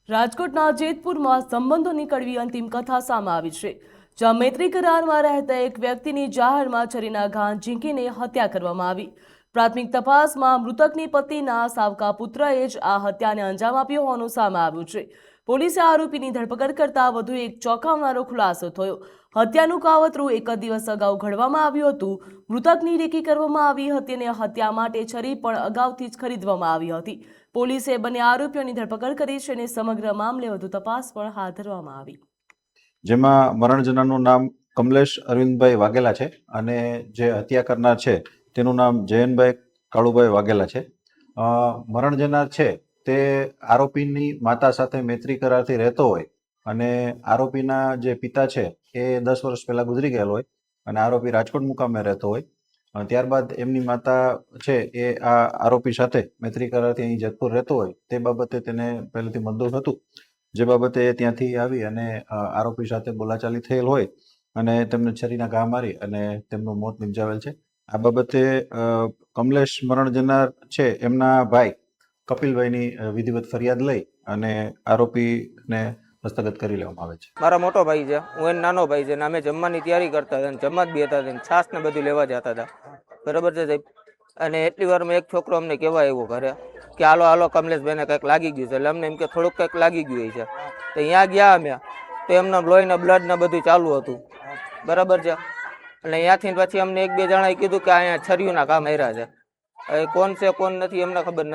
રાજકોટના જેતપુરમાં સંબંધોની કડવી અંતિમ કથા સામે આવી છે, જ્યાં મૈત્રી કરારમાં રહેતા એક વ્યક્તિની જાહેરમાં છરીના ઘા ઝીંકીને હત્યા કરવામાં આવી। પ્રાથમિક તપાસમાં મૃતકની પત્નીના સાવકા પુત્રએ જ આ હત્યાને અંજામ આપ્યો હોવાનું સામે આવ્યું છે। પોલીસે આરોપીની ધરપકડ કરતા વધુ એક ચોંકાવનારો ખુલાસો થયો। હત્યાનું કાવતરું એક જ દિવસ અગાઉ ઘડવામાં આવ્યું હતું। મૃતકની રેકી કરવામાં આવી હતી અને હત્યા માટે છરી પણ અગાઉથી જ ખરીદવામાં આવી હતી। પોલીસે બંને આરોપીઓની ધરપકડ કરી છે અને સમગ્ર મામલે વધુ તપાસ પણ હાથ ધરવામાં આવી। જેમાં મરણ જનારનું નામ કમલેશ અરવિંદભાઈ વાઘેલા છે અને જે હત્યા કરનાર છે તેનું નામ જયનભાઈ કાળુભાઈ વાઘેલા છે। મરણ જનાર છે તે આરોપીની માતા સાથે મૈત્રી કરારથી રહેતો હોય અને આરોપીના જે પિતા છે એ 10 વર્ષ પહેલા ગુજરી ગયેલ હોય અને આરોપી રાજકોટ મુકામે રહેતો હોય। ત્યારબાદ એમની માતા છે એ આ આરોપી સાથે મૈત્રી કરારથી અહીં જેતપુર રહેતો હોય તે બાબતે તેને પહેલેથી મંજૂર હતું, જે બાબતે ત્યાંથી આવી અને આરોપી સાથે બોલાચાલી થયેલ હોય અને તેમને છરીના ઘા મારી અને તેમનું મોત નિપજાવેલ છે। આ બાબતે કમલેશ મરણ જનાર છે એમના ભાઈ કપિલભાઈની વિધિવત ફરિયાદ લઈ અને આરોપીને હસ્તગત કરી લેવામાં આવે છે। મારા મોટો ભાઈ છે, હું એનો નાનો ભાઈ છે ને અમે જમવાની તૈયારી કરતા હતા, જમવા જ બેઠા હતા, છાસ ને બધું લેવા જતા હતા, બરાબર છે સાહેબ। અને એટલી વારમાં એક છોકરો અમને કહેવા આવ્યો ઘરે કે હાલો હાલો કમલેશભાઈને કંઈક લાગી ગયું છે, એટલે અમને એમ કે થોડુંક કંઈક લાગી ગયું છે। તો અહીંયા ગયા અમે તો એમના લોહીના બ્લડ ને બધું ચાલુ હતું, બરાબર છે। એટલે અહીંયાથી પછી અમને એક બે જણાએ કીધું કે અહીંયા છરીઓના ઘા માર્યા છે। હવે કોણ છે કોણ નથી એમને ખબર નથી।